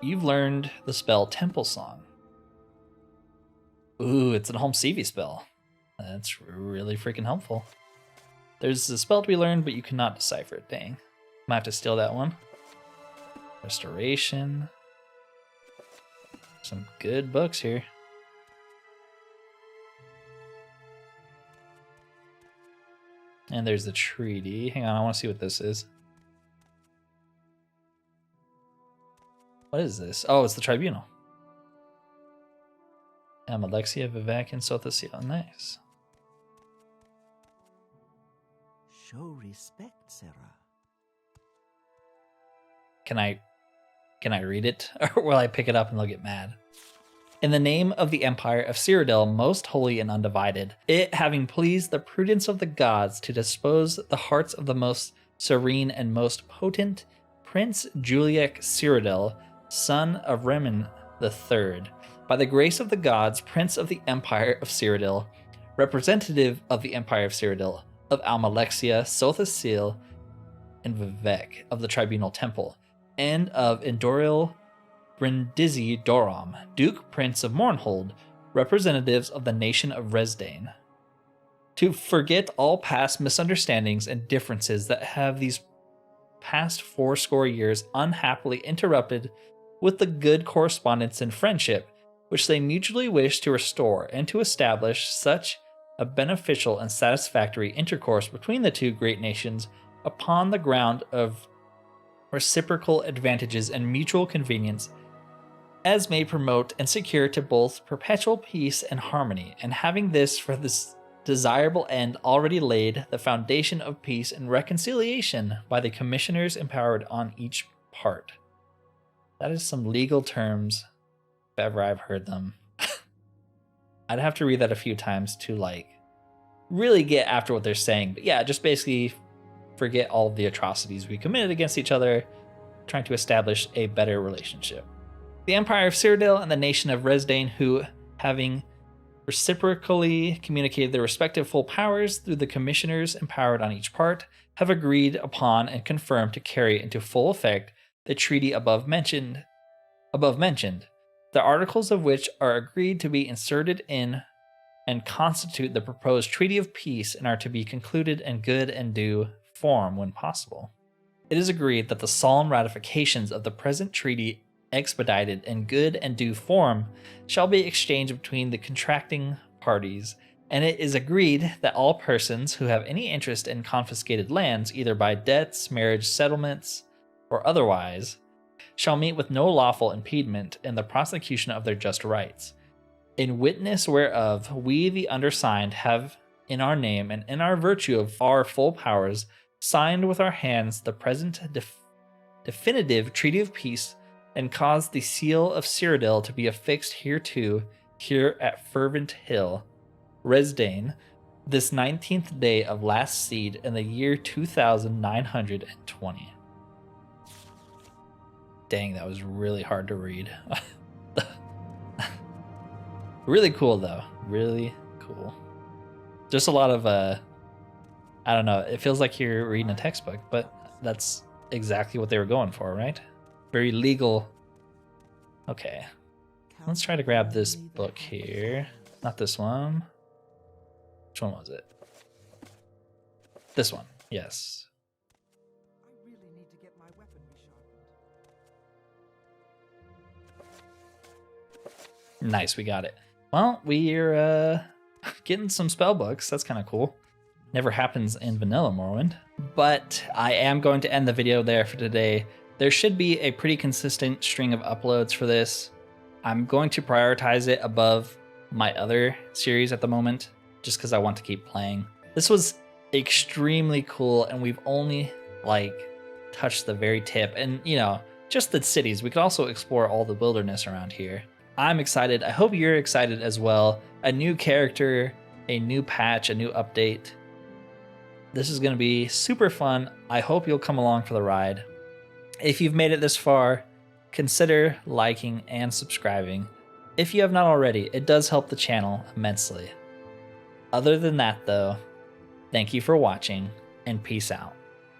Speaker 2: You've learned the spell Temple Song. Ooh, it's an Almsevi spell. That's really freaking helpful. There's a spell to be learned, but you cannot decipher it. Dang. Might have to steal that one. Restoration. Some good books here. And there's the treaty. Hang on, I want to see what this is. What is this? Oh, it's the tribunal. Alexia, Vivek, and Sothasil. Nice.
Speaker 3: Show respect, Sarah.
Speaker 2: Can I read it? Or will I pick it up and they'll get mad? In the name of the Empire of Cyrodiil, most holy and undivided, it having pleased the prudence of the gods to dispose the hearts of the most serene and most potent Prince Juliek Cyrodiil, son of Remen III, by the grace of the gods, Prince of the Empire of Cyrodiil, representative of the Empire of Cyrodiil, of Almalexia, Sothasil, and Vivek of the Tribunal Temple, and of Endoril Brindisi Doram, Duke Prince of Mournhold, representatives of the nation of Resdain, to forget all past misunderstandings and differences that have these past 80 years unhappily interrupted with the good correspondence and friendship which they mutually wish to restore, and to establish such a beneficial and satisfactory intercourse between the two great nations upon the ground of reciprocal advantages and mutual convenience, as may promote and secure to both perpetual peace and harmony, and having this for this desirable end already laid the foundation of peace and reconciliation by the commissioners empowered on each part. That is some legal terms, if ever I've heard them. I'd have to read that a few times to like really get after what they're saying. But yeah, just basically forget all of the atrocities we committed against each other, trying to establish a better relationship. The Empire of Cyrodiil and the nation of Resdain, who, having reciprocally communicated their respective full powers through the commissioners empowered on each part, have agreed upon and confirmed to carry into full effect the treaty above mentioned, the articles of which are agreed to be inserted in and constitute the proposed treaty of peace and are to be concluded in good and due form when possible. It is agreed that the solemn ratifications of the present treaty expedited in good and due form shall be exchanged between the contracting parties, and it is agreed that all persons who have any interest in confiscated lands, either by debts, marriage settlements, or otherwise, shall meet with no lawful impediment in the prosecution of their just rights. In witness whereof we the undersigned have in our name and in our virtue of our full powers signed with our hands the present definitive treaty of peace, and caused the seal of Cyrodiil to be affixed hereto here at Fervent Hill, Resdain, this 19th day of last seed in the year 2920. Dang, that was really hard to read. Really cool though. Really cool. Just a lot of I don't know, it feels like you're reading a textbook, but that's exactly what they were going for, right? Very legal. Okay. Let's try to grab this book here. Not this one. Which one was it? This one. Yes.
Speaker 3: I really need to get my weaponry sharpened.
Speaker 2: Nice, we got it. Well, we're getting some spell books. That's kind of cool. Never happens in vanilla Morrowind. But I am going to end the video there for today. There should be a pretty consistent string of uploads for this. I'm going to prioritize it above my other series at the moment, just because I want to keep playing. This was extremely cool, and we've only like touched the very tip, and you know, just the cities. We could also explore all the wilderness around here. I'm excited. I hope you're excited as well. A new character, a new patch, a new update. This is going to be super fun. I hope you'll come along for the ride. If you've made it this far, consider liking and subscribing. If you have not already, it does help the channel immensely. Other than that though, thank you for watching and peace out.